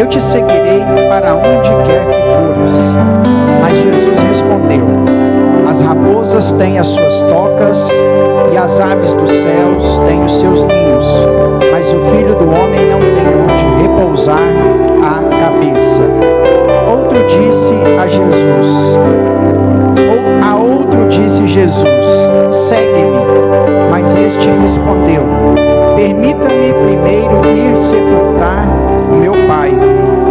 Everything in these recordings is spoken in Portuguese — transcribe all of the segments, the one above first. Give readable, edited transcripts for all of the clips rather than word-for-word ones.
eu te seguirei para onde quer que fores. Mas Jesus respondeu: as raposas têm as suas tocas, e as aves dos céus têm os seus ninhos, mas o Filho do Homem não tem onde repousar a cabeça. Outro disse a Jesus, Jesus: segue-me. Mas este respondeu: permita-me primeiro ir sepultar o meu pai.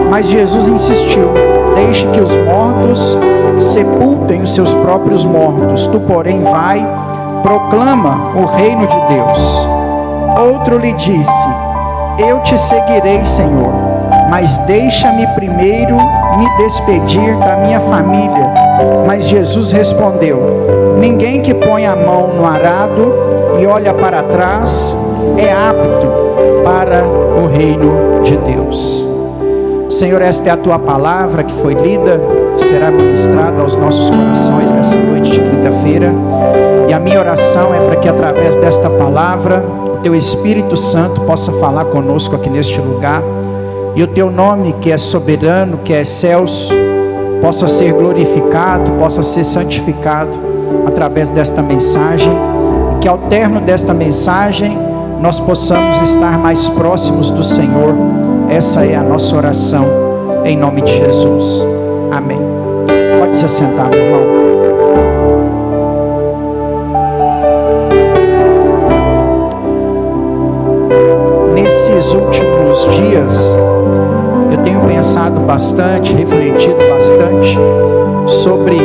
Mas Jesus insistiu: deixe que os mortos sepultem os seus próprios mortos. Tu, porém, vai, proclama o reino de Deus. Outro lhe disse: eu te seguirei, Senhor, mas deixa-me primeiro me despedir da minha família. Mas Jesus respondeu: ninguém que põe a mão no arado e olha para trás é apto para o reino de Deus. Senhor, esta é a tua palavra que foi lida, será ministrada aos nossos corações nessa noite de quinta-feira. E a minha oração é para que através desta palavra o teu Espírito Santo possa falar conosco aqui neste lugar. E o teu nome, que é soberano, que é excelso, possa ser glorificado, possa ser santificado através desta mensagem. E que ao término desta mensagem nós possamos estar mais próximos do Senhor. Essa é a nossa oração, em nome de Jesus. Amém. Pode se assentar, meu irmão. Nesses últimos dias, eu tenho pensado bastante, refletido bastante sobre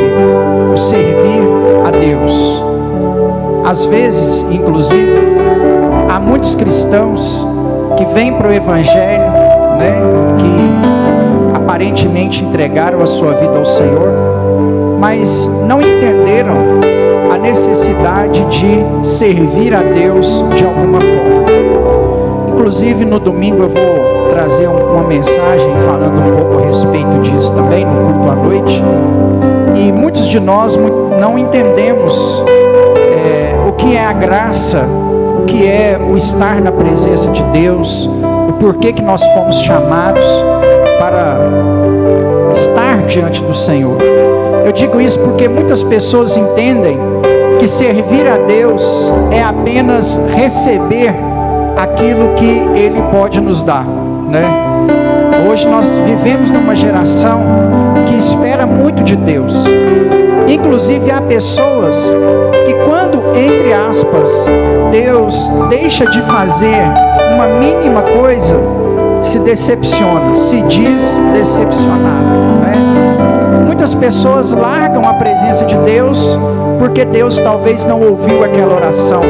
o servir a Deus. Às vezes, inclusive, há muitos cristãos que vêm para o Evangelho, que aparentemente entregaram a sua vida ao Senhor, mas não entenderam a necessidade de servir a Deus de alguma forma. Inclusive, no domingo eu vou trazer uma mensagem falando um pouco a respeito disso também, no culto à noite. E muitos de nós não entendemos o que é a graça, o que é o estar na presença de Deus, o porquê que nós fomos chamados para estar diante do Senhor. Eu digo isso porque muitas pessoas entendem que servir a Deus é apenas receber aquilo que Ele pode nos dar, Hoje nós vivemos numa geração que espera muito de Deus. Inclusive há pessoas que quando, entre aspas, Deus deixa de fazer uma mínima coisa, se decepciona, se diz decepcionado, Muitas pessoas largam a presença de Deus porque Deus talvez não ouviu aquela oração,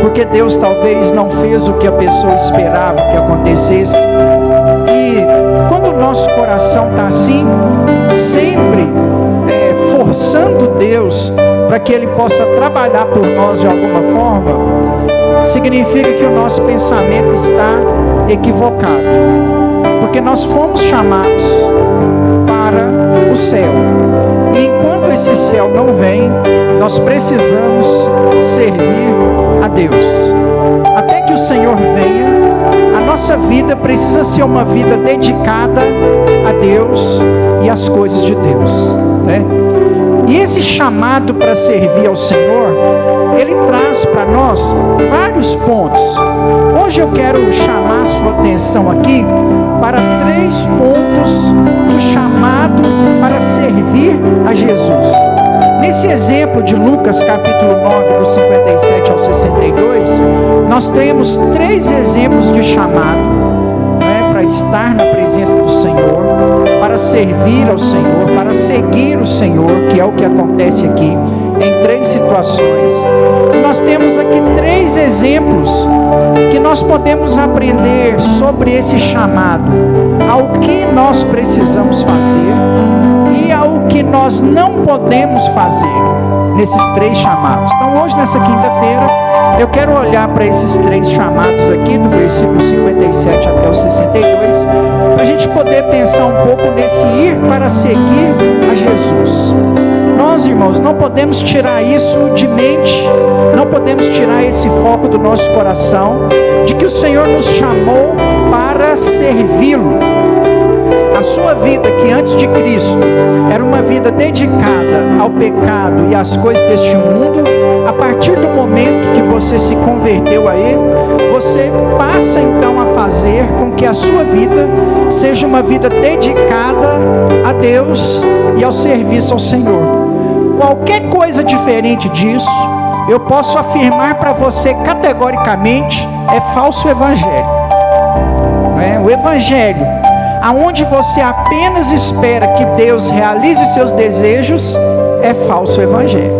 porque Deus talvez não fez o que a pessoa esperava que acontecesse. E quando o nosso coração está assim, sempre forçando Deus para que Ele possa trabalhar por nós de alguma forma, significa que o nosso pensamento está equivocado, porque nós fomos chamados para o céu, e enquanto esse céu não vem, nós precisamos servir a Deus. Até que o Senhor venha, a nossa vida precisa ser uma vida dedicada a Deus e às coisas de Deus, E esse chamado para servir ao Senhor, ele traz para nós vários pontos. Hoje eu quero chamar a sua atenção aqui para 3 pontos do chamado para servir a Jesus. Nesse exemplo de Lucas capítulo 9, do 57 ao 62, nós temos 3 exemplos de chamado, para estar na presença do Senhor, para servir ao Senhor, para seguir o Senhor, que é o que acontece aqui, em 3 situações. Nós temos aqui 3 exemplos que nós podemos aprender sobre esse chamado, ao que nós precisamos fazer e ao que nós não podemos fazer nesses 3 chamados. Então hoje, nessa quinta-feira, eu quero olhar para esses 3 chamados aqui, do versículo 57 até o 62, para a gente poder pensar um pouco nesse ir para seguir a Jesus. Nós, irmãos, não podemos tirar isso de mente, não podemos tirar esse foco do nosso coração, de que o Senhor nos chamou para servi-lo. vida que antes de Cristo era uma vida dedicada ao pecado e às coisas deste mundo, a partir do momento que você se converteu a Ele, você passa então a fazer com que a sua vida seja uma vida dedicada a Deus e ao serviço ao Senhor. Qualquer coisa diferente disso, eu posso afirmar para você categoricamente, é falso evangelho. O evangelho, aonde você apenas espera que Deus realize seus desejos, é falso evangelho.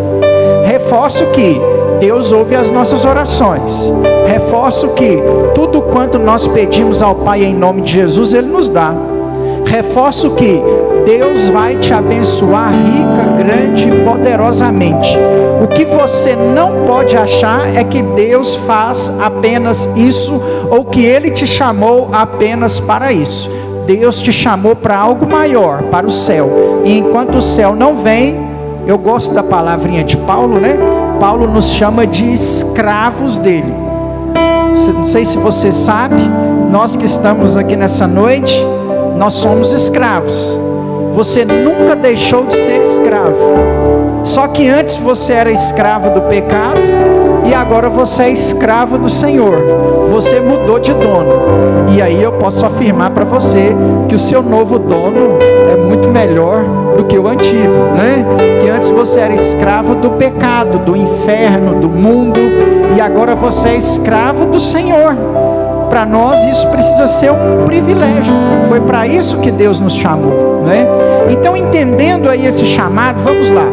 Reforço que Deus ouve as nossas orações. Reforço que tudo quanto nós pedimos ao Pai em nome de Jesus, Ele nos dá. Reforço que Deus vai te abençoar rica, grande e poderosamente. O que você não pode achar é que Deus faz apenas isso, ou que Ele te chamou apenas para isso. Deus te chamou para algo maior, para o céu. E enquanto o céu não vem, eu gosto da palavrinha de Paulo, né? Paulo nos chama de escravos dele. Não sei se você sabe, nós que estamos aqui nessa noite, nós somos escravos. Você nunca deixou de ser escravo. Só que antes você era escravo do pecado e agora você é escravo do Senhor. Você mudou de dono. E aí eu posso afirmar para você que o seu novo dono é muito melhor do que o antigo, né? Que antes você era escravo do pecado, do inferno, do mundo, e agora você é escravo do Senhor. Para nós isso precisa ser um privilégio. Foi para isso que Deus nos chamou, né? Então, entendendo aí esse chamado, vamos lá.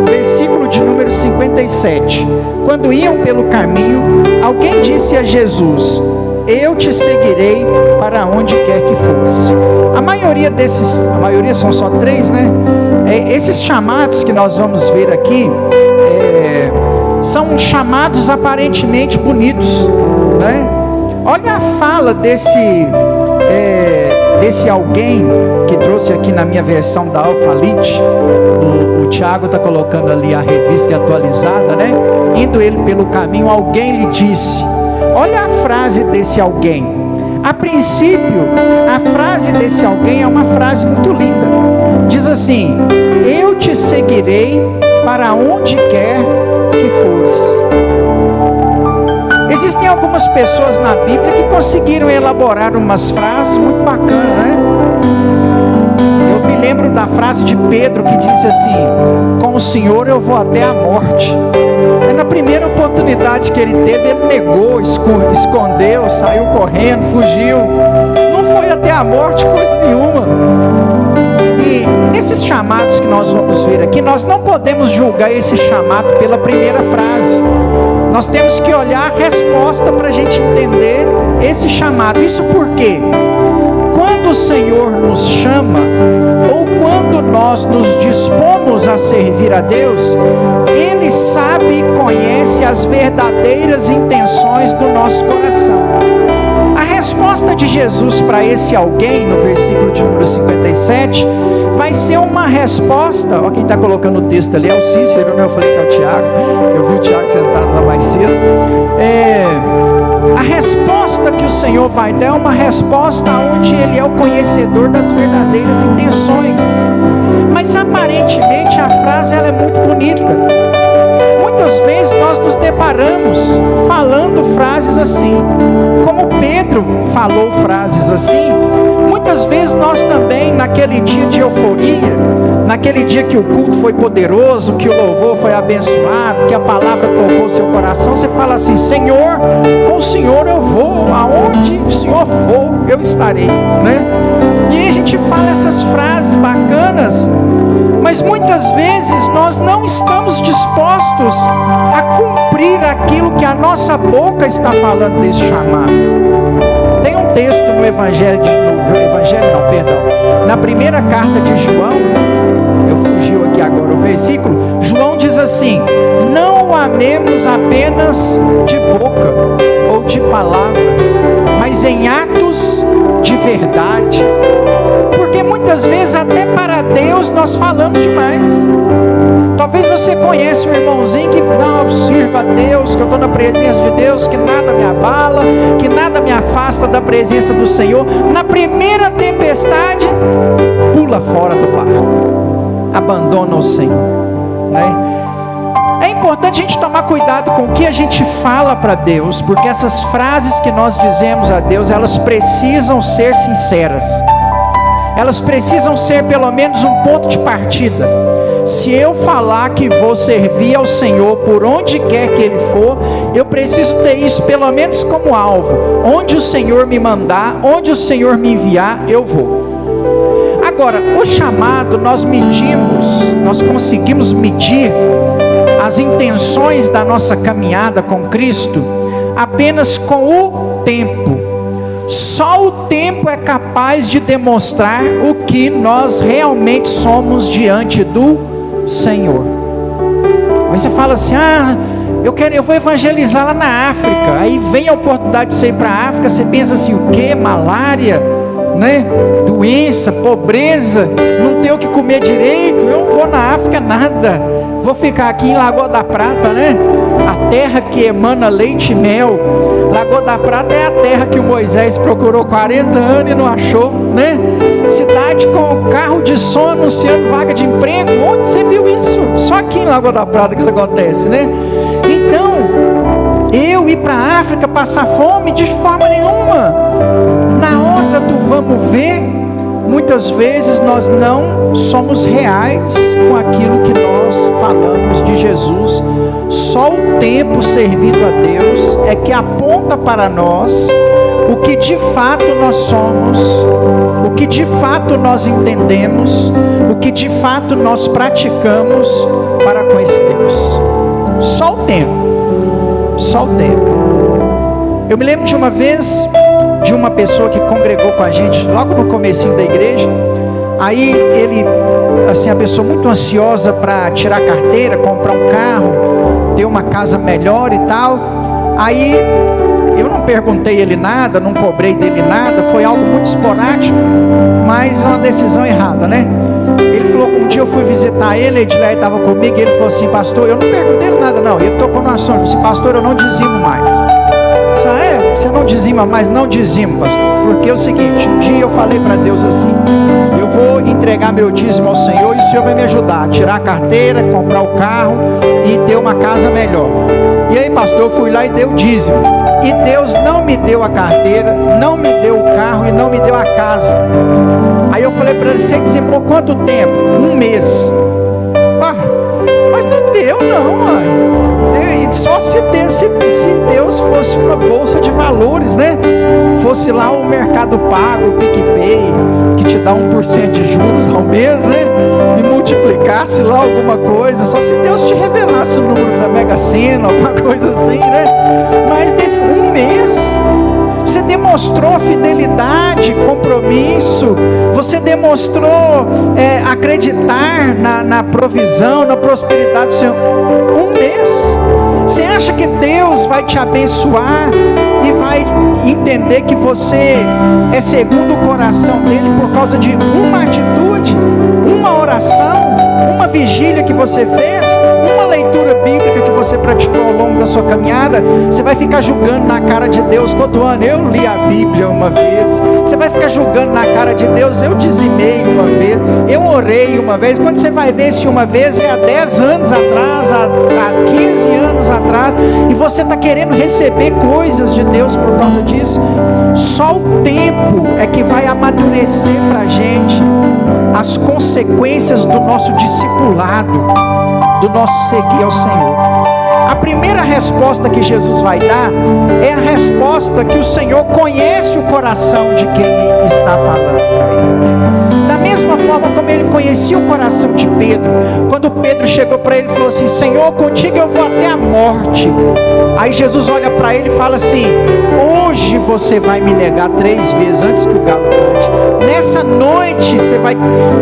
Versículo de número 57. Quando iam pelo caminho, alguém disse a Jesus: eu te seguirei para onde quer que fores. A maioria são só 3, né? Esses chamados que nós vamos ver aqui, são chamados aparentemente bonitos, né? Olha a fala desse alguém que trouxe aqui na minha versão da Alphalite. O Tiago está colocando ali a revista atualizada, né? Indo ele pelo caminho, alguém lhe disse. Olha a frase desse alguém. A princípio, a frase desse alguém é uma frase muito linda. Diz assim: eu te seguirei para onde quer que fores. Existem algumas pessoas na Bíblia que conseguiram elaborar umas frases muito bacanas, né? Eu me lembro da frase de Pedro que disse assim: com o Senhor eu vou até a morte. E na primeira oportunidade que ele teve, ele negou, escondeu, saiu correndo, fugiu. Não foi até a morte coisa nenhuma. E nesses chamados que nós vamos ver aqui, nós não podemos julgar esse chamado pela primeira frase. Nós temos que olhar a resposta para a gente entender esse chamado. Isso porque quando o Senhor nos chama, ou quando nós nos dispomos a servir a Deus, Ele sabe e conhece as verdadeiras intenções do nosso coração. A resposta de Jesus para esse alguém, no versículo de número 57, vai ser uma resposta. Ó, quem está colocando o texto ali é o Cícero, né? Eu falei que é o Tiago. Eu vi o Tiago sentado lá mais cedo. A resposta que o Senhor vai dar é uma resposta onde Ele é o conhecedor das verdadeiras intenções. Mas aparentemente a frase ela é muito bonita. Muitas vezes nós nos deparamos falando frases assim, como Pedro falou frases assim. Muitas vezes nós também, naquele dia de euforia, naquele dia que o culto foi poderoso, que o louvor foi abençoado, que a palavra tocou o seu coração, você fala assim: Senhor, com o Senhor eu vou, aonde o Senhor for, eu estarei, né? E aí a gente fala essas frases bacanas, mas muitas vezes nós não estamos dispostos a cumprir aquilo que a nossa boca está falando desse chamado. Tem um texto no na primeira carta de João, eu fugiu aqui agora o versículo. João diz assim: não o amemos apenas de boca ou de palavras, mas em atos de verdade. Porque muitas vezes até para Deus nós falamos demais. Talvez você conheça um irmãozinho que não, sirva a Deus, que eu estou na presença de Deus, que nada me abala, que nada me afasta da presença do Senhor. Na primeira tempestade, por pula fora do barco, abandona o Senhor, né? É importante a gente tomar cuidado com o que a gente fala para Deus, porque essas frases que nós dizemos a Deus, elas precisam ser sinceras, elas precisam ser pelo menos um ponto de partida. Se eu falar que vou servir ao Senhor por onde quer que Ele for, eu preciso ter isso pelo menos como alvo. Onde o Senhor me mandar, onde o Senhor me enviar, eu vou. Agora, o chamado, nós conseguimos medir as intenções da nossa caminhada com Cristo apenas com o tempo. Só o tempo é capaz de demonstrar o que nós realmente somos diante do Senhor. Mas você fala assim: eu vou evangelizar lá na África. Aí vem a oportunidade de você ir para a África, você pensa assim: o quê? Malária, né? Doença, pobreza, não tenho o que comer direito, eu não vou na África nada, vou ficar aqui em Lagoa da Prata, né? A terra que emana leite e mel. Lagoa da Prata é a terra que o Moisés procurou 40 anos e não achou, né? Cidade com carro de som anunciando vaga de emprego. Onde você viu isso? Só aqui em Lagoa da Prata que isso acontece, né? Então, eu ir para a África passar fome de forma nenhuma. Na hora do vamos ver, muitas vezes nós não somos reais com aquilo que nós falamos de Jesus. Só o tempo servido a Deus é que aponta para nós o que de fato nós somos, o que de fato nós entendemos, o que de fato nós praticamos para com esse Deus. Só o tempo, só o tempo. Eu me lembro de uma vez, de uma pessoa que congregou com a gente logo no comecinho da igreja. Aí ele, assim, a pessoa muito ansiosa para tirar a carteira, comprar um carro, ter uma casa melhor e tal. Aí eu não perguntei ele nada, não cobrei dele nada, foi algo muito esporádico, mas uma decisão errada, né? Ele falou, um dia eu fui visitar ele, Edilei estava comigo, e ele falou assim: pastor, eu não perguntei ele nada não. Ele tocou no assunto, ele falou assim: pastor, eu não dizimo mais. Você não dizima mais? Não dizimo, pastor, porque é o seguinte, um dia eu falei para Deus assim: eu vou entregar meu dízimo ao Senhor e o Senhor vai me ajudar a tirar a carteira, comprar o carro e ter uma casa melhor. E aí, pastor, eu fui lá e dei o dízimo, e Deus não me deu a carteira, não me deu o carro e não me deu a casa. Aí eu falei para ele: você dizimou quanto tempo? 1 mês. Mas não deu não, mãe. Só se Deus fosse uma bolsa de valores, né? Fosse lá o Mercado Pago, o PicPay, que te dá 1% de juros ao mês, né? E multiplicasse lá alguma coisa. Só se Deus te revelasse o número da Mega Sena, alguma coisa assim, né? Mas nesse 1 mês, você demonstrou fidelidade, compromisso, você demonstrou acreditar na provisão, na prosperidade do Senhor. 1 mês. Você acha que Deus vai te abençoar e vai entender que você é segundo o coração dele por causa de uma atitude, uma oração, uma vigília que você fez, uma leitura bíblica que você praticou ao longo da sua caminhada? Você vai ficar julgando na cara de Deus todo ano: eu li a Bíblia uma vez. Você vai ficar julgando na cara de Deus: eu dizimei uma vez, eu orei uma vez. Quando você vai ver se uma vez é há 10 anos atrás, há 15 anos atrás, e você está querendo receber coisas de Deus por causa disso. Só o tempo é que vai amadurecer para a gente as consequências do nosso discipulado, do nosso seguir ao Senhor. A primeira resposta que Jesus vai dar é a resposta que o Senhor conhece o coração de quem está falando para ele. Da mesma forma como ele conhecia o coração de Pedro, quando Pedro chegou para ele e falou assim: Senhor, contigo eu vou até a morte. Aí Jesus olha para ele e fala assim: hoje você vai me negar 3 vezes antes que o galo cante. Nessa noite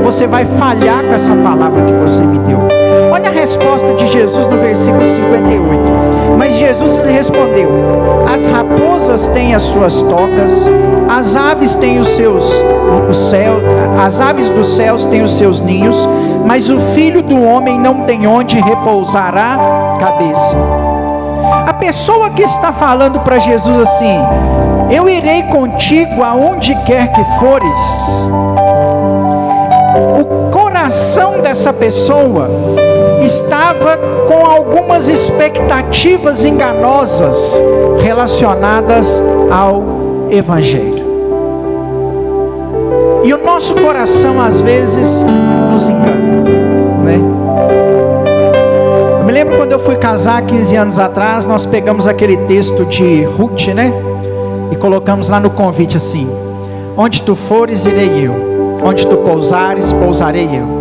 você vai falhar com essa palavra que você me deu. Olha a resposta de Jesus no versículo 58. Mas Jesus lhe respondeu: as raposas têm as suas tocas, as aves têm as aves dos céus têm os seus ninhos, mas o Filho do Homem não tem onde repousar a cabeça. A pessoa que está falando para Jesus assim: eu irei contigo aonde quer que fores, coração dessa pessoa estava com algumas expectativas enganosas relacionadas ao Evangelho. E o nosso coração às vezes nos engana, né? Eu me lembro quando eu fui casar 15 anos atrás, nós pegamos aquele texto de Ruth, né? E colocamos lá no convite assim: onde tu fores, irei eu, onde tu pousares, pousarei eu.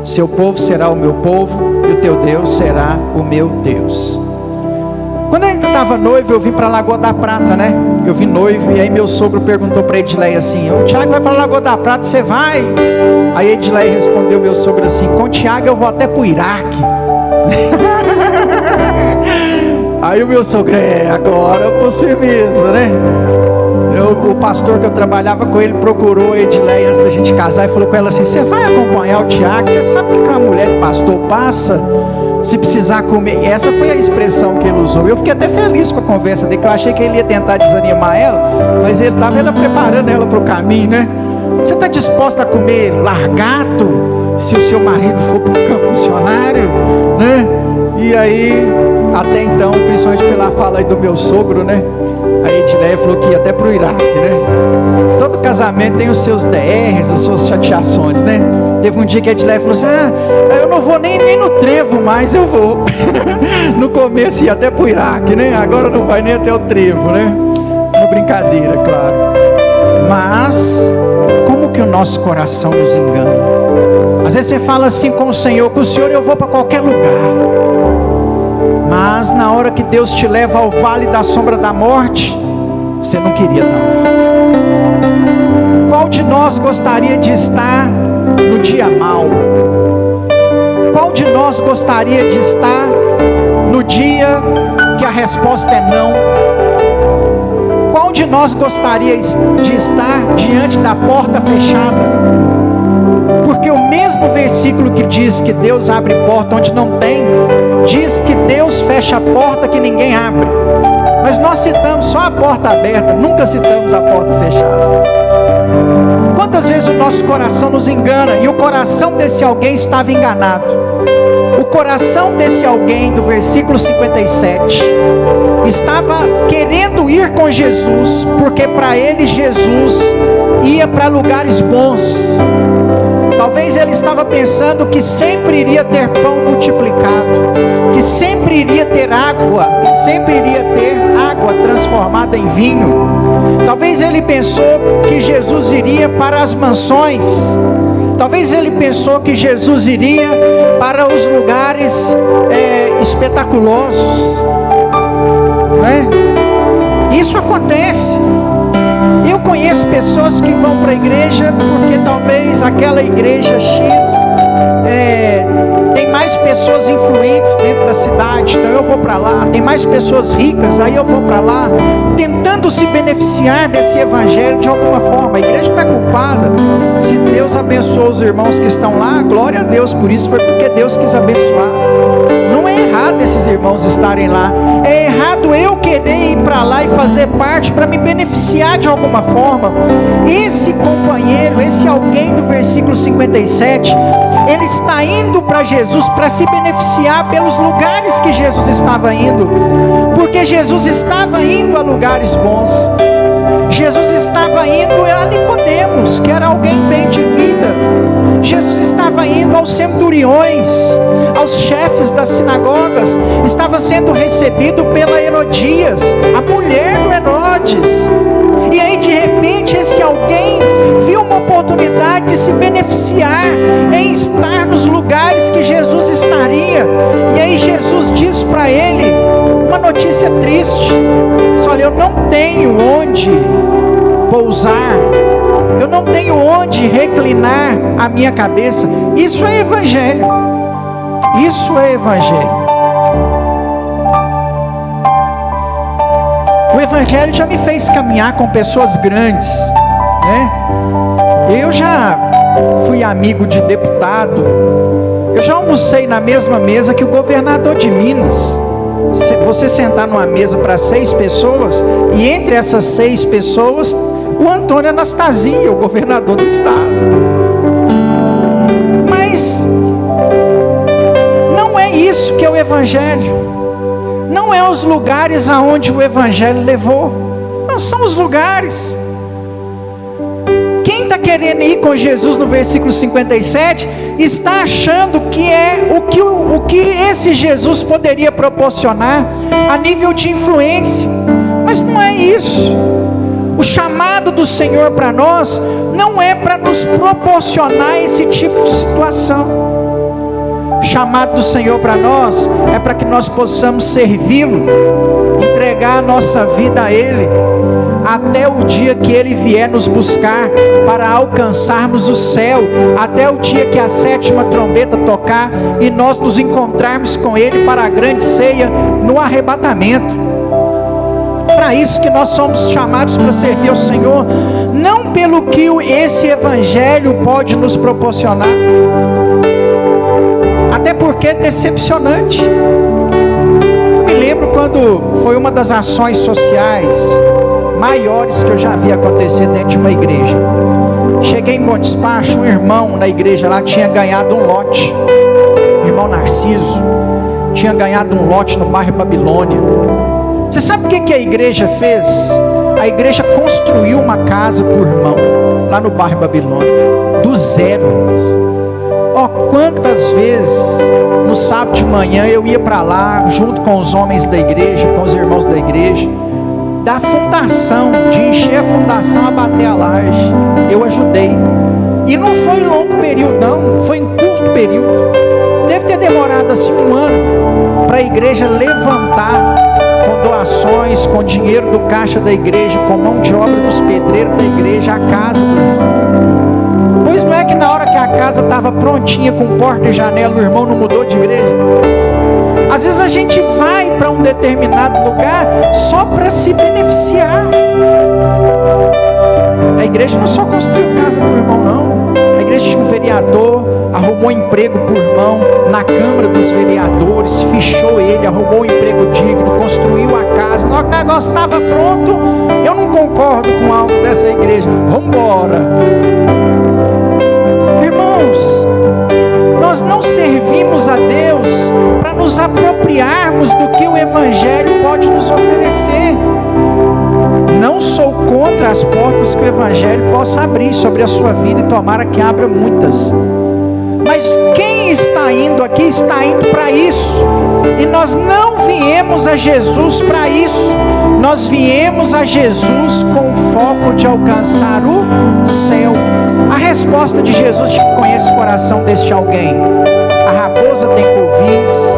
Seu povo será o meu povo, e o teu Deus será o meu Deus. Quando eu ainda estava noivo, eu vim para a Lagoa da Prata, né? Eu vim noivo, e aí meu sogro perguntou para Edileia assim: o Tiago vai para a Lagoa da Prata, você vai? Aí Edileia respondeu meu sogro assim: com o Tiago eu vou até para o Iraque. Aí o meu sogro: agora eu pus firmeza, né? O pastor que eu trabalhava com ele procurou a Edileia antes da gente casar e falou com ela assim: você vai acompanhar o Tiago? Você sabe o que uma mulher de pastor passa? Se precisar comer. Essa foi a expressão que ele usou. Eu fiquei até feliz com a conversa dele, que eu achei que ele ia tentar desanimar ela, mas ele estava preparando ela para o caminho, né? Você está disposta a comer largato se o seu marido for para o campo missionário, né? E aí, até então, principalmente pela fala aí do meu sogro, né? A Edileia falou que ia até para o Iraque, né? Todo casamento tem os seus DRs, as suas chateações, né? Teve um dia que a Edileia falou assim: eu não vou nem no trevo mais, eu vou. No começo ia até para o Iraque, né? Agora não vai nem até o trevo, né? Uma brincadeira, claro. Mas, como que o nosso coração nos engana? Às vezes você fala assim com o Senhor: com o Senhor eu vou para qualquer lugar. Mas na hora que Deus te leva ao vale da sombra da morte, você não queria estar lá. Qual de nós gostaria de estar no dia mau? Qual de nós gostaria de estar no dia que a resposta é não? Qual de nós gostaria de estar diante da porta fechada? Porque o mesmo versículo que diz que Deus abre porta onde não tem, diz que Deus fecha a porta que ninguém abre. Mas nós citamos só a porta aberta, nunca citamos a porta fechada. Quantas vezes o nosso coração nos engana, e o coração desse alguém estava enganado. O coração desse alguém, do versículo 57, estava querendo ir com Jesus, porque para ele Jesus ia para lugares bons. Talvez ele estava pensando que sempre iria ter pão multiplicado, que sempre iria ter água, sempre iria ter água transformada em vinho. Talvez ele pensou que Jesus iria para as mansões. Talvez ele pensou que Jesus iria para os lugares espetaculosos, não é? Isso acontece. Eu conheço pessoas que vão para a igreja porque talvez aquela igreja X tem mais pessoas influentes dentro da cidade, então eu vou para lá. Tem mais pessoas ricas, aí eu vou para lá, tentando se beneficiar desse evangelho de alguma forma. A igreja não é culpada. Se Deus abençoou os irmãos que estão lá, glória a Deus por isso, foi porque Deus quis abençoar. Não é errado esses irmãos estarem lá, é errado eu querer ir para lá e fazer parte para me beneficiar de alguma forma. Esse companheiro, esse alguém do versículo 57, ele está indo para Jesus para se beneficiar pelos lugares que Jesus estava indo, porque Jesus estava indo a lugares bons. Jesus estava indo a Nicodemos, que era alguém bem de vida. Jesus estava indo aos centuriões, aos chefes das sinagogas. Estava sendo recebido pela Herodias, a mulher do Herodes. E aí de repente esse alguém viu uma oportunidade de se beneficiar em estar nos lugares que Jesus estaria. E aí Jesus diz para ele uma notícia triste: olha, eu não tenho onde pousar, eu não tenho onde reclinar a minha cabeça. Isso é evangelho. Isso é evangelho. O evangelho já me fez caminhar com pessoas grandes, né? Eu já fui amigo de deputado, eu já almocei na mesma mesa que o governador de Minas. Você sentar numa mesa para 6 pessoas, e entre essas 6 pessoas, o Antônio Anastasia, o governador do estado. Mas que é o Evangelho. Não é os lugares aonde o Evangelho levou. Não são os lugares. Quem está querendo ir com Jesus no versículo 57, está achando que é o que esse Jesus poderia proporcionar a nível de influência. Mas não é isso. O chamado do Senhor para nós não é para nos proporcionar esse tipo de situação. O chamado do Senhor para nós é para que nós possamos servi-lo, entregar a nossa vida a Ele, até o dia que Ele vier nos buscar para alcançarmos o céu, até o dia que a 7ª trombeta tocar e nós nos encontrarmos com Ele para a grande ceia no arrebatamento. Para isso que nós somos chamados para servir ao Senhor, não pelo que esse Evangelho pode nos proporcionar, até porque é decepcionante. Eu me lembro quando foi uma das ações sociais maiores que eu já vi acontecer dentro de uma igreja. Cheguei em Bom Despacho, um irmão na igreja lá tinha ganhado um lote, o irmão Narciso tinha ganhado um lote no bairro Babilônia. Você sabe o que a igreja fez? A igreja construiu uma casa por irmão, lá no bairro Babilônia, do zero. Quantas vezes no sábado de manhã eu ia para lá, junto com os homens da igreja, com os irmãos da igreja, da fundação, de encher a fundação a bater a laje, eu ajudei. E não foi em longo período não, foi em curto período. Deve ter demorado assim um ano, para a igreja levantar, com doações, com dinheiro do caixa da igreja, com mão de obra dos pedreiros da igreja, a casa do irmão. Pois não é que na hora que a casa estava prontinha, com porta e janela, o irmão não mudou de igreja? Às vezes a gente vai para um determinado lugar só para se beneficiar. A igreja não só construiu casa para o irmão não. A igreja tinha um vereador, arrumou emprego para o irmão na Câmara dos Vereadores, fichou ele, arrumou um emprego digno, construiu a casa. Na hora que o negócio estava pronto, eu não concordo com algo dessa igreja, vamos embora. Irmãos, nós não servimos a Deus para nos apropriarmos do que o Evangelho pode nos oferecer. Não sou contra as portas que o Evangelho possa abrir sobre a sua vida, e tomara que abra muitas. Mas quem está indo aqui está indo para isso. E nós não viemos a Jesus para isso. Nós viemos a Jesus com o foco de alcançar o céu. A resposta de Jesus que conhece o coração deste alguém: a raposa tem covis,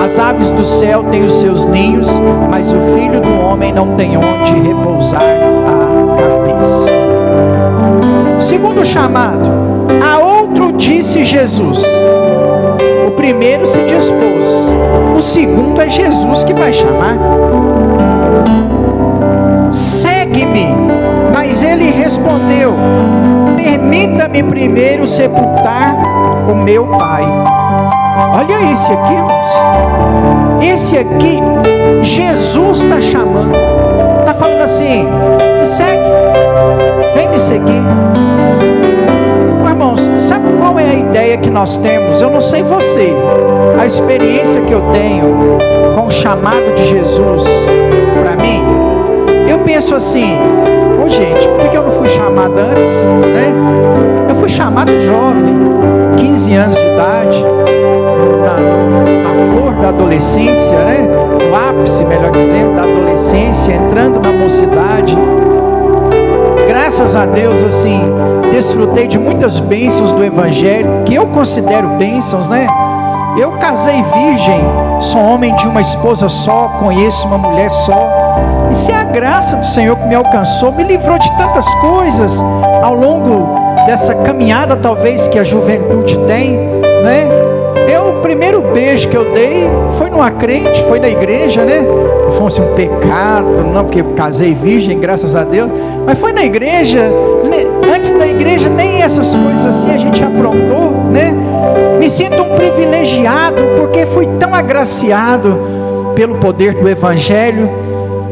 as aves do céu têm os seus ninhos, mas o filho do homem não tem onde repousar a cabeça. Segundo chamado, a outro disse Jesus. O primeiro se dispôs, o segundo é Jesus que vai chamar. Segue-me. Mas ele respondeu: permita-me primeiro sepultar o meu pai. Olha esse aqui, irmãos. Esse aqui, Jesus está chamando. Está falando assim: me segue, vem me seguir. Irmãos, sabe qual é a ideia que nós temos? Eu não sei você, a experiência que eu tenho com o chamado de Jesus para mim, eu penso assim: ô gente, por que eu não fui chamado antes, né? Eu fui chamado jovem, 15 anos de idade, na flor da adolescência, né? No ápice, melhor dizendo, da adolescência, entrando na mocidade. Graças a Deus, assim, desfrutei de muitas bênçãos do Evangelho, que eu considero bênçãos, né? Eu casei virgem, sou homem de uma esposa só, conheço uma mulher só. Isso é a graça do Senhor que me alcançou, me livrou de tantas coisas ao longo dessa caminhada, talvez, que a juventude tem, né? O primeiro beijo que eu dei foi numa crente, foi na igreja, né? Não fosse um pecado, não, porque eu casei virgem, graças a Deus, mas foi na igreja. Antes da igreja nem essas coisas assim a gente aprontou, né? Me sinto um privilegiado, porque fui tão agraciado pelo poder do Evangelho.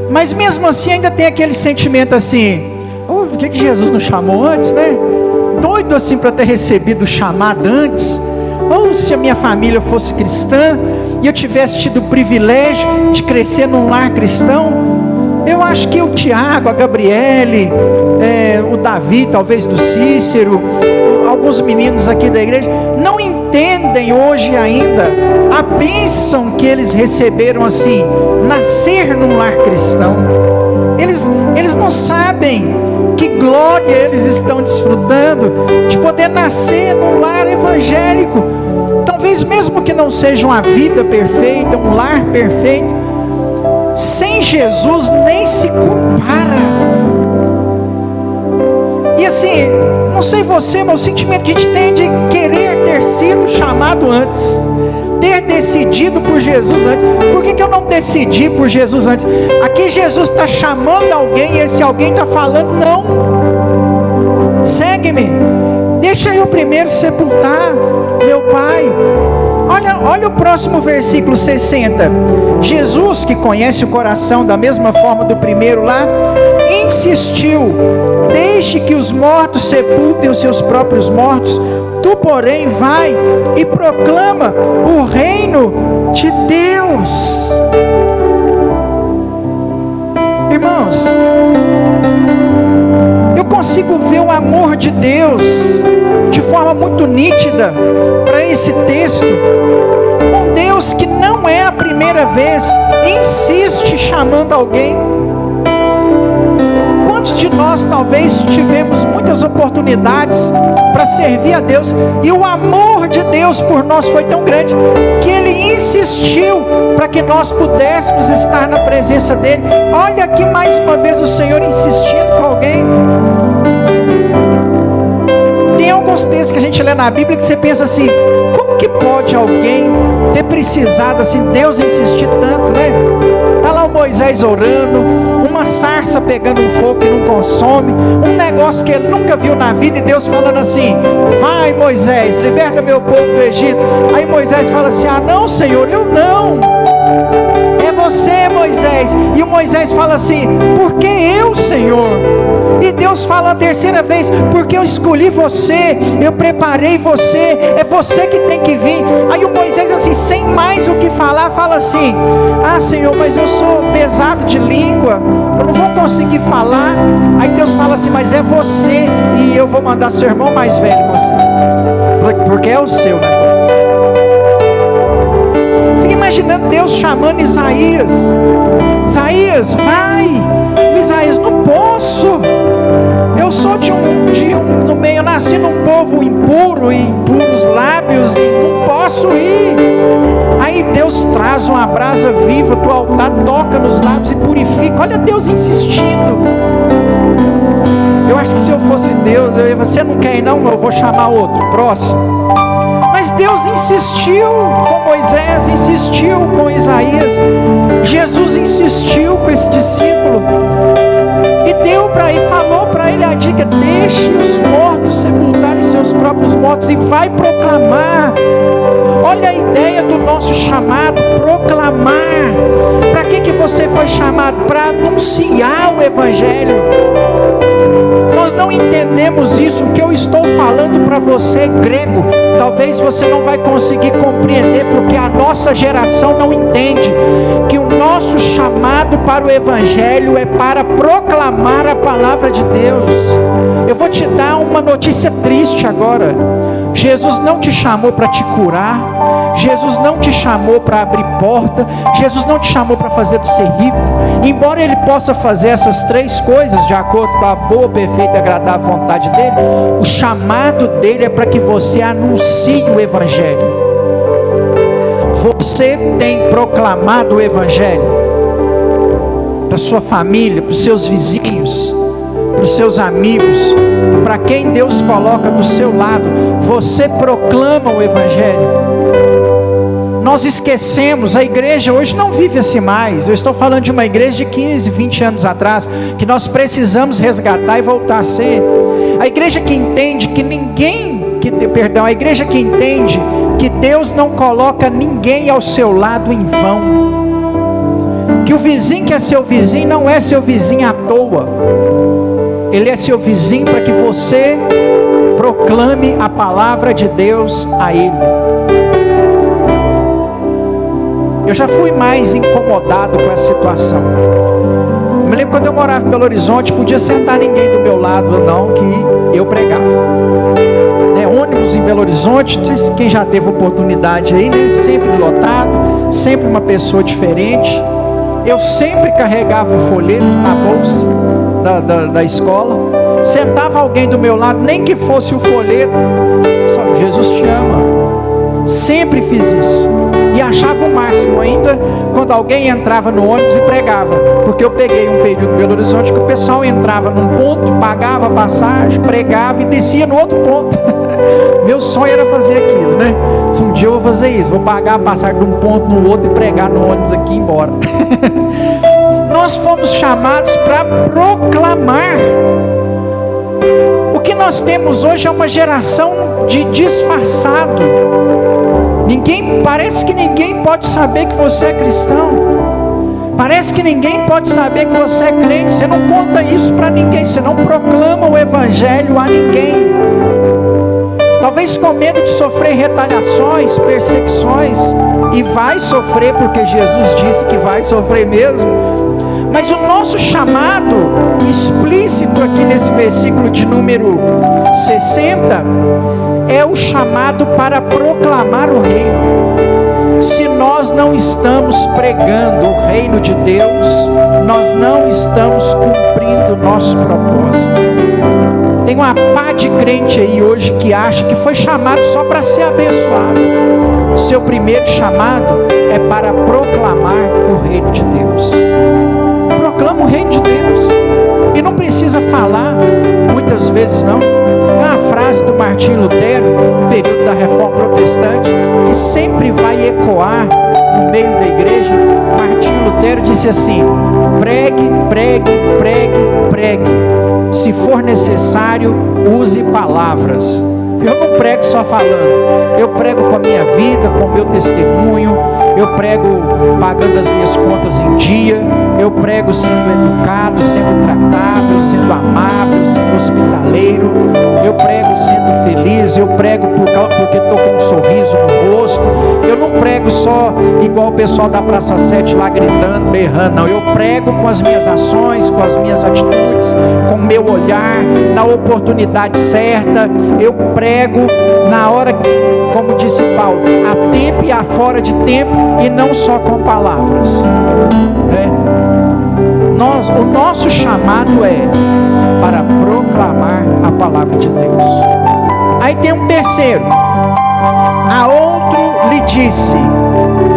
Mas mesmo assim ainda tem aquele sentimento assim: por que Jesus não chamou antes, né? Doido assim para ter recebido o chamado antes. Ou se a minha família fosse cristã e eu tivesse tido o privilégio de crescer num lar cristão, eu acho que o Tiago, a Gabriele, o Davi, talvez do Cícero, alguns meninos aqui da igreja, não entendem hoje ainda a bênção que eles receberam assim, nascer num lar cristão. Eles não sabem que glória eles estão desfrutando de poder nascer num lar evangélico. Talvez mesmo que não seja uma vida perfeita, um lar perfeito, sem Jesus nem se compara. E assim, não sei você, mas o sentimento que a gente tem de querer ter sido chamado antes, ter decidido por Jesus antes. Por que eu não decidi por Jesus antes? Aqui Jesus está chamando alguém e esse alguém está falando: não, segue-me, deixa eu primeiro sepultar meu pai. Olha o próximo versículo 60. Jesus, que conhece o coração da mesma forma do primeiro lá, insistiu: deixe que os mortos sepultem os seus próprios mortos, tu porém vai e proclama o reino de Deus. Irmãos, eu consigo ver o amor de Deus de forma muito nítida para esse texto. Um Deus que não é a primeira vez insiste chamando alguém. Quantos de nós talvez tivemos muitas oportunidades para servir a Deus, e o amor de Deus por nós foi tão grande que Ele insistiu para que nós pudéssemos estar na presença dEle. Olha aqui mais uma vez o Senhor insistindo com alguém. Tem alguns textos que a gente lê na Bíblia que você pensa assim: como que pode alguém ter precisado assim, Deus insistir tanto, né? Está lá o Moisés orando, uma sarça pegando um fogo que não consome, um negócio que ele nunca viu na vida, e Deus falando assim: vai Moisés, liberta meu povo do Egito. Aí Moisés fala assim: ah não Senhor, eu não, é você Moisés. E o Moisés fala assim: por que eu Senhor? E Deus fala a terceira vez: porque eu escolhi você, eu preparei você, é você que tem que vir. Aí o Moisés assim, sem mais o que falar, fala assim: ah Senhor, mas eu sou pesado de língua, eu não vou conseguir falar. Aí Deus fala assim: mas é você, e eu vou mandar seu irmão mais velho, porque é o seu negócio. Fica imaginando Deus chamando Isaías: Isaías, vai. Isaías: não posso, eu sou no meio, eu nasci num povo impuro e impuros lábios, e não posso ir. Aí Deus traz uma brasa viva do altar, toca nos lábios e purifica. Olha Deus insistindo. Eu acho que se eu fosse Deus, eu ia: você não quer ir não? Eu vou chamar outro, próximo. Mas Deus insistiu com Moisés, insistiu com Isaías. Jesus insistiu com esse discípulo e deu para ele, falou para ele a dica: deixe os mortos sepultarem seus próprios mortos e vai proclamar. Olha a ideia do nosso chamado: proclamar. Para que você foi chamado? Para anunciar o Evangelho. Nós não entendemos isso. O que eu estou falando para você, grego, talvez você não vai conseguir compreender, porque a nossa geração não entende que o nosso chamado para o Evangelho é para proclamar a palavra de Deus. Eu vou te dar uma notícia triste agora. Jesus não te chamou para te curar, Jesus não te chamou para abrir porta, Jesus não te chamou para fazer de ser rico, embora Ele possa fazer essas três coisas de acordo com a boa, perfeita e agradável vontade dEle. O chamado dEle é para que você anuncie o Evangelho. Você tem proclamado o Evangelho para sua família, para os seus vizinhos, para os seus amigos, para quem Deus coloca do seu lado. Você proclama o Evangelho. Nós esquecemos, a igreja hoje não vive assim mais. Eu estou falando de uma igreja de 15, 20 anos atrás, que nós precisamos resgatar e voltar a ser. A igreja que entende que a igreja que entende que Deus não coloca ninguém ao seu lado em vão. Que o vizinho que é seu vizinho não é seu vizinho à toa. Ele é seu vizinho para que você proclame proclame a palavra de Deus a ele. Eu já fui mais incomodado com essa situação. Eu me lembro quando eu morava em Belo Horizonte, podia sentar ninguém do meu lado não, que eu pregava. Ônibus em Belo Horizonte, não sei se quem já teve oportunidade aí, né? Sempre lotado, sempre uma pessoa diferente. Eu sempre carregava o folheto na bolsa da escola. Sentava alguém do meu lado, nem que fosse o folheto, só Jesus te ama. Sempre fiz isso. E achava o máximo ainda quando alguém entrava no ônibus e pregava. Porque eu peguei um período em Belo Horizonte que o pessoal entrava num ponto, pagava a passagem, pregava e descia no outro ponto. Meu sonho era fazer aquilo, né? Um dia eu vou fazer isso, vou pagar a passagem de um ponto no outro e pregar no ônibus aqui e ir embora. Nós fomos chamados para proclamar. O que nós temos hoje é uma geração de disfarçado. Parece que ninguém pode saber que você é cristão. Parece que ninguém pode saber que você é crente. Você não conta isso para ninguém. Você não proclama o evangelho a ninguém. Talvez com medo de sofrer retaliações, perseguições. E vai sofrer, porque Jesus disse que vai sofrer mesmo. Mas o nosso chamado explícito aqui nesse versículo de número 60 é o chamado para proclamar o reino. Se nós não estamos pregando o reino de Deus, nós não estamos cumprindo o nosso propósito. Tem uma pá de crente aí hoje que acha que foi chamado só para ser abençoado. Seu primeiro chamado é para proclamar o reino de Deus. Proclama o reino de Deus. E não precisa falar muitas vezes não. É uma frase do Martinho Lutero, no período da Reforma Protestante, que sempre vai ecoar no meio da igreja. Martinho Lutero disse assim: pregue, pregue, pregue, pregue. Se for necessário, use palavras. Eu não prego só falando, eu prego com a minha vida, com o meu testemunho, eu prego pagando as minhas contas em dia, eu prego sendo educado, sendo tratável, sendo amável, sendo hospitaleiro, eu prego sendo feliz, eu prego porque estou com um sorriso no rosto. Eu não prego só igual o pessoal da Praça 7 lá gritando, berrando, não. Eu prego com as minhas ações, com as minhas atitudes, com o meu olhar, na oportunidade certa. Eu prego na hora, como disse Paulo, a tempo e a fora de tempo, e não só com palavras. O nosso chamado é para proclamar a palavra de Deus. Aí tem um terceiro. A outro lhe disse: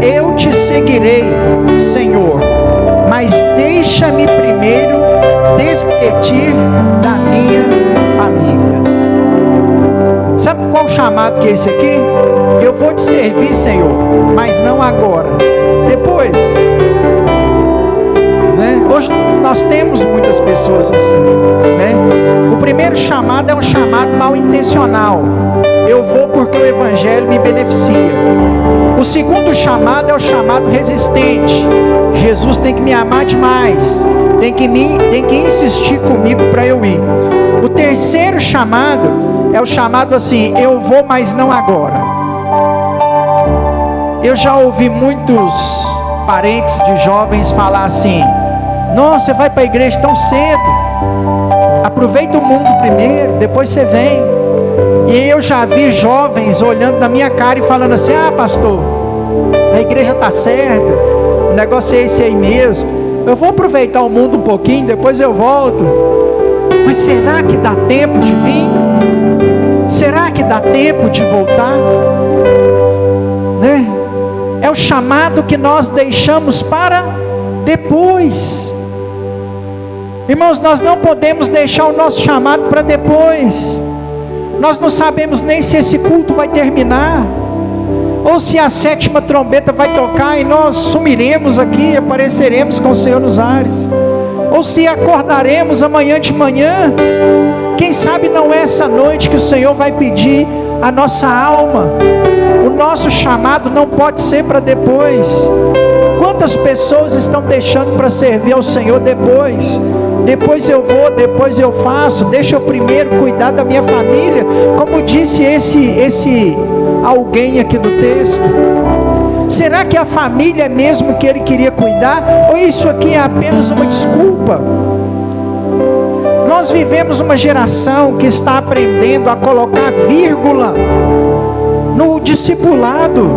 eu te seguirei, Senhor, mas deixa-me primeiro despedir da minha família. Sabe qual o chamado que é esse aqui? Eu vou te servir, Senhor, mas não agora, depois. Hoje nós temos muitas pessoas assim, né? O primeiro chamado é um chamado mal intencional. Eu vou porque o evangelho me beneficia. O segundo chamado é o chamado resistente. Jesus tem que me amar demais, tem que insistir comigo para eu ir. O terceiro chamado é o chamado assim: eu vou, mas não agora. Eu já ouvi muitos parentes de jovens falar assim: nossa, você vai para a igreja tão cedo, aproveita o mundo primeiro, depois você vem. E eu já vi jovens olhando na minha cara e falando assim: ah, pastor, a igreja está certa, o negócio é esse aí mesmo, eu vou aproveitar o mundo um pouquinho, depois eu volto. Mas será que dá tempo de vir? Será que dá tempo de voltar? Né? É o chamado que nós deixamos para depois. Irmãos, nós não podemos deixar o nosso chamado para depois. Nós não sabemos nem se esse culto vai terminar, ou se a 7ª trombeta vai tocar e nós sumiremos aqui e apareceremos com o Senhor nos ares, ou se acordaremos amanhã de manhã. Quem sabe não é essa noite que o Senhor vai pedir a nossa alma. O nosso chamado não pode ser para depois. Quantas pessoas estão deixando para servir ao Senhor depois? Depois eu vou, depois eu faço, deixa eu primeiro cuidar da minha família, como disse esse alguém aqui do texto. Será que a família é mesmo que ele queria cuidar? Ou isso aqui é apenas uma desculpa? Nós vivemos uma geração que está aprendendo a colocar vírgula no discipulado,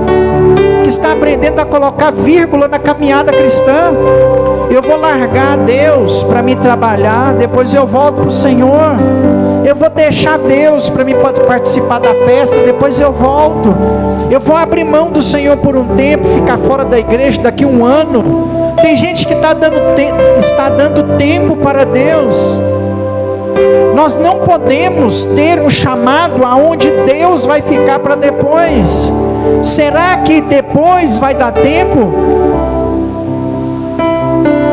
que está aprendendo a colocar vírgula na caminhada cristã. Eu vou largar Deus para me trabalhar, depois eu volto para o Senhor. Eu vou deixar Deus para me participar da festa, depois eu volto. Eu vou abrir mão do Senhor por um tempo, ficar fora da igreja daqui um ano. Tem gente que está dando tempo para Deus. Nós não podemos ter um chamado aonde Deus vai ficar para depois. Será que depois vai dar tempo?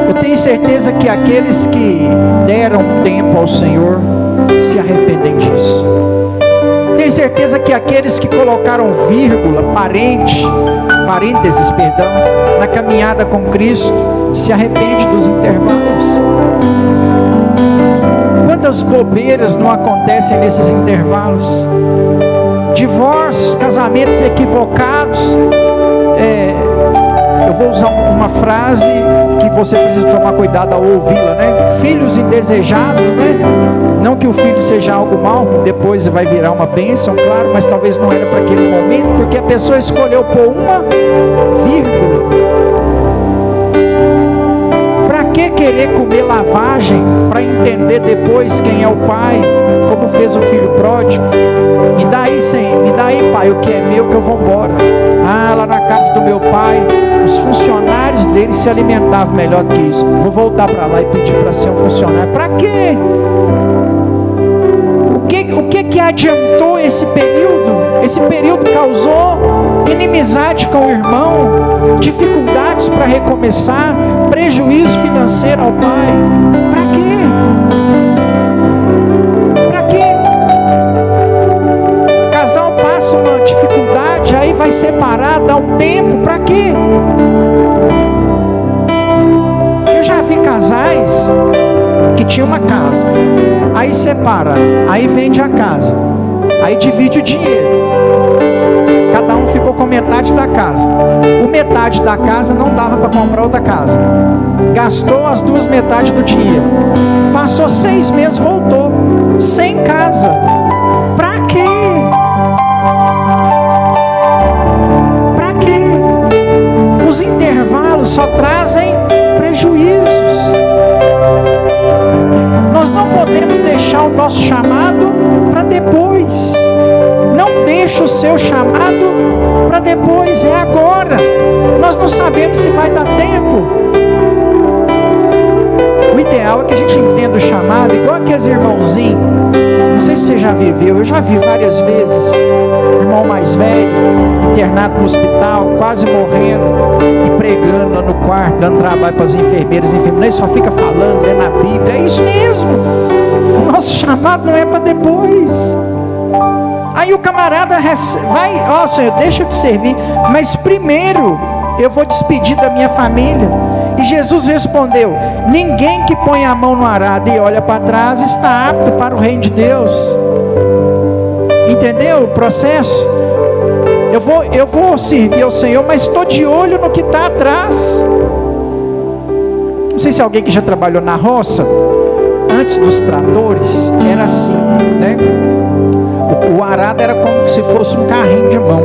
Eu tenho certeza que aqueles que deram tempo ao Senhor se arrependem disso. Tenho certeza que aqueles que colocaram vírgula, parênteses, na caminhada com Cristo, se arrependem dos intervalos. Quantas bobeiras não acontecem nesses intervalos? Divórcios, casamentos equivocados. Eu vou usar uma frase que você precisa tomar cuidado ao ouvi-la, né? Filhos indesejados, né? Não que o filho seja algo mal, depois vai virar uma bênção, claro, mas talvez não era para aquele momento, porque a pessoa escolheu pôr uma vírgula. Para que querer comer lavagem para entender depois quem é o pai, como fez o filho pródigo? Me dá aí, pai, o que é meu, que eu vou embora. Lá na casa do meu pai, os funcionários dele se alimentavam melhor do que isso. Vou voltar para lá e pedir para ser um funcionário. Para quê? O que adiantou esse período? Esse período causou inimizade com o irmão, dificuldades para recomeçar, prejuízo financeiro ao pai. Para quê? Para quê? O casal passa uma dificuldade, aí vai separar, dá um tempo. Para quê? Eu já vi casais que tinham uma casa, aí separa, aí vende a casa, aí divide o dinheiro. Cada um ficou com metade da casa. O metade da casa não dava para comprar outra casa. Gastou as duas metades do dinheiro. Passou 6 meses, voltou sem casa. Para quê? Para quê? Os intervalos só trazem prejuízos. Nós não podemos deixar o nosso chamado para depois. Não deixe o seu chamado para depois, é agora. Nós não sabemos se vai dar tempo. O ideal é que a gente entenda o chamado, igual aqueles irmãozinhos. Não sei se você já viveu, eu já vi várias vezes. Irmão mais velho, internado no hospital, quase morrendo, e pregando lá no quarto, dando trabalho para as enfermeiras. Ele só fica falando, lendo a Bíblia. É isso mesmo. O nosso chamado não é para depois. Aí o camarada vai, Senhor, deixa eu te servir, mas primeiro eu vou despedir da minha família. E Jesus respondeu: ninguém que põe a mão no arado e olha para trás está apto para o reino de Deus. Entendeu o processo? Eu vou servir ao Senhor, mas estou de olho no que está atrás. Não sei se alguém que já trabalhou na roça, antes dos tratores, era assim, né? O arado era como se fosse um carrinho de mão,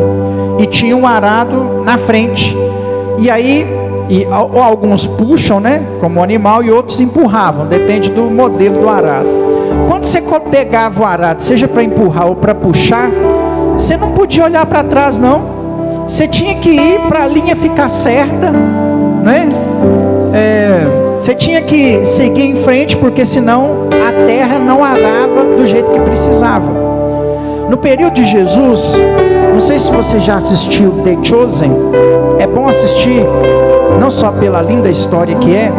e tinha um arado na frente, e aí alguns puxam, né, como animal, e outros empurravam, depende do modelo do arado. Quando você pegava o arado, seja para empurrar ou para puxar, você não podia olhar para trás não, você tinha que ir para a linha ficar certa, né? Você tinha que seguir em frente, porque senão a terra não arava do jeito que precisava. No período de Jesus, não sei se você já assistiu The Chosen, é bom assistir, não só pela linda história que é,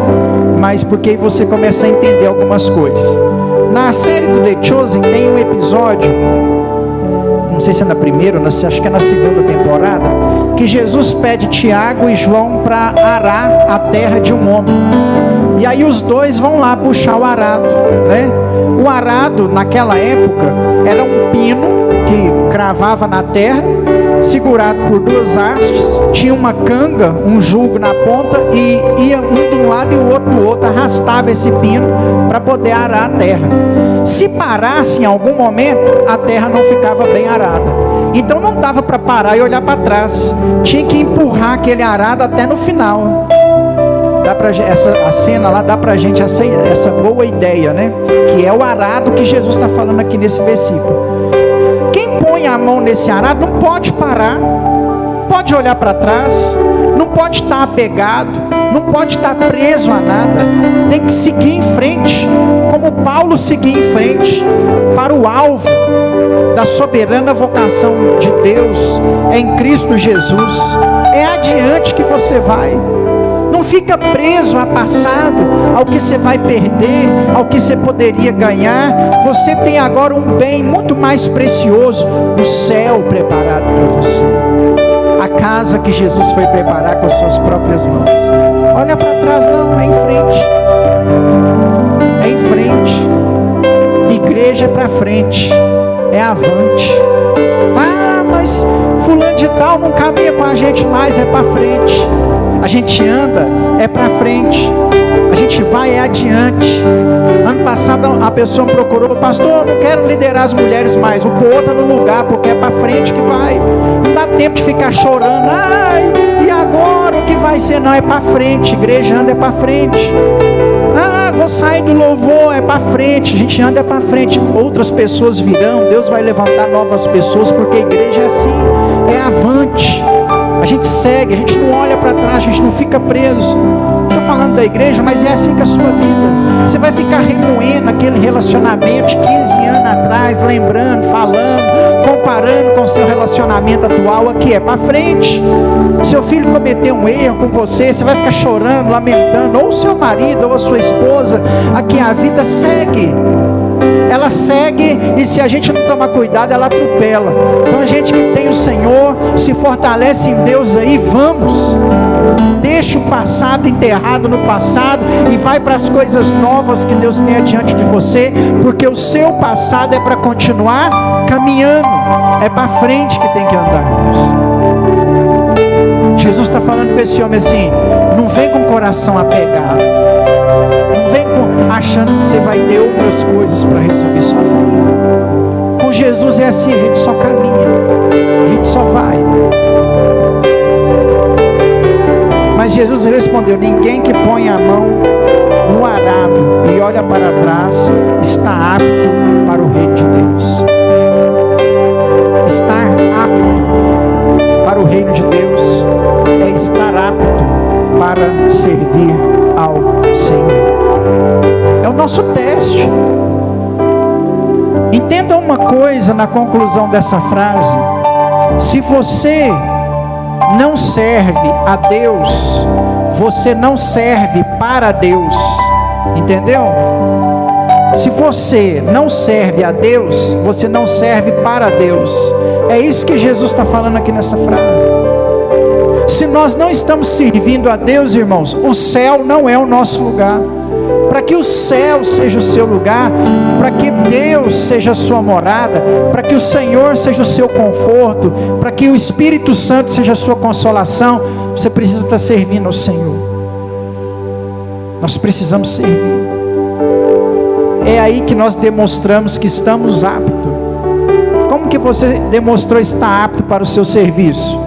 mas porque você começa a entender algumas coisas. Na série do The Chosen tem um episódio, não sei se é na primeira ou acho que é na segunda temporada, que que Jesus pede Tiago e João para arar a terra de um homem. E aí os dois vão lá puxar o arado, né? O arado naquela época era um pino que cravava na terra, segurado por duas hastes, tinha uma canga, um jugo na ponta, e ia um de um lado e o outro do outro, arrastava esse pino para poder arar a terra. Se parasse em algum momento, a terra não ficava bem arada. Então não dava para parar e olhar para trás, tinha que empurrar aquele arado até no final. A cena lá dá pra gente essa boa ideia, né? Que é o arado que Jesus está falando aqui nesse versículo. Quem põe a mão nesse arado não pode parar, pode olhar para trás, não pode estar apegado, não pode estar preso a nada, tem que seguir em frente, como Paulo seguia em frente, para o alvo da soberana vocação de Deus em Cristo Jesus. É adiante que você vai. Não fica preso a passado, ao que você vai perder, ao que você poderia ganhar. Você tem agora um bem muito mais precioso, o céu preparado para você. A casa que Jesus foi preparar com as suas próprias mãos. Olha para trás não, é em frente. É em frente. Igreja é para frente, é avante. Ah, mas fulano de tal não caminha com a gente mais, é para frente. A gente anda, é para frente. A gente vai, é adiante. Ano passado a pessoa me procurou: pastor, não quero liderar as mulheres mais. O povo está no lugar, porque é para frente que vai. Não dá tempo de ficar chorando. Ai, e agora o que vai ser? Não, é para frente. Igreja anda, é para frente. Ah, vou sair do louvor, é para frente. A gente anda, é para frente. Outras pessoas virão, Deus vai levantar novas pessoas, porque a igreja é assim, é avante. A gente segue, a gente não olha para trás, a gente não fica preso. Estou falando da igreja, mas é assim que é a sua vida. Você vai ficar remoendo aquele relacionamento de 15 anos atrás, lembrando, falando, comparando com o seu relacionamento atual. Aqui é para frente. Seu filho cometeu um erro com você, você vai ficar chorando, lamentando, ou o seu marido, ou a sua esposa. Aqui a vida segue. Ela segue, e se a gente não tomar cuidado, ela atropela. Então a gente que tem o Senhor, se fortalece em Deus aí, vamos. Deixa o passado enterrado no passado e vai para as coisas novas que Deus tem adiante de você, porque o seu passado é para continuar caminhando, é para frente que tem que andar. Jesus está falando com esse homem assim: não vem com o coração apegado, não vem achando que você vai ter outras coisas para resolver, só vem. Com Jesus é assim, a gente só caminha, a gente só vai. Mas Jesus respondeu: ninguém que põe a mão no arado e olha para trás está apto para o reino de Deus. Estar apto para o reino de Deus é estar apto para servir ao Senhor. É o nosso teste. Entenda uma coisa na conclusão dessa frase: se você não serve a Deus, você não serve para Deus. Entendeu? Se você não serve a Deus, você não serve para Deus. É isso que Jesus está falando aqui nessa frase. Se nós não estamos servindo a Deus, irmãos, o céu não é o nosso lugar. Para que o céu seja o seu lugar, para que Deus seja a sua morada, para que o Senhor seja o seu conforto, para que o Espírito Santo seja a sua consolação, você precisa estar servindo ao Senhor. Nós precisamos servir. É aí que nós demonstramos que estamos aptos. Como que você demonstrou estar apto para o seu serviço?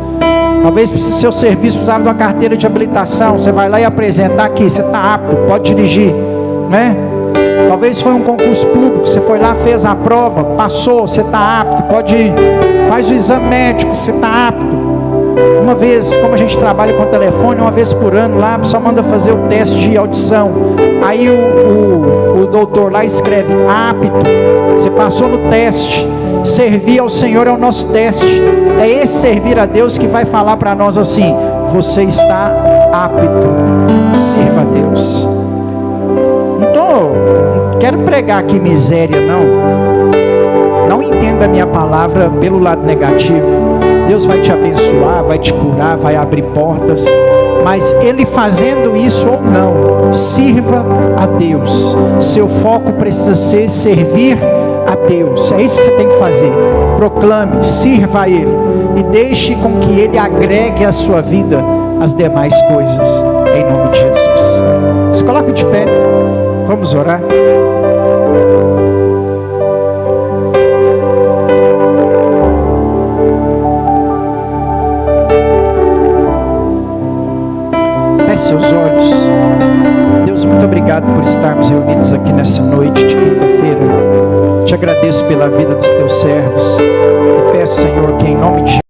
Talvez o seu serviço precisava de uma carteira de habilitação. Você vai lá e apresenta: aqui, você está apto, pode dirigir, né? Talvez foi um concurso público, você foi lá, fez a prova, passou, você está apto, pode ir. Faz o exame médico, você está apto. Uma vez, como a gente trabalha com telefone, uma vez por ano lá, só manda fazer o teste de audição. Aí o doutor lá escreve: apto, você passou no teste. Servir ao Senhor é o nosso teste. É esse servir a Deus que vai falar para nós assim: você está apto, sirva a Deus. Não quero pregar aqui miséria, não. Não entenda a minha palavra pelo lado negativo. Deus vai te abençoar, vai te curar, vai abrir portas. Mas Ele fazendo isso ou não, sirva a Deus. Seu foco precisa ser servir a Deus. É isso que você tem que fazer. Proclame, sirva a Ele e deixe com que Ele agregue à sua vida as demais coisas, em nome de Jesus. Se coloque de pé, vamos orar. Feche seus olhos. Deus, muito obrigado por estarmos reunidos aqui nessa noite de quinta-feira. Te agradeço pela vida dos teus servos e peço, Senhor, que em nome de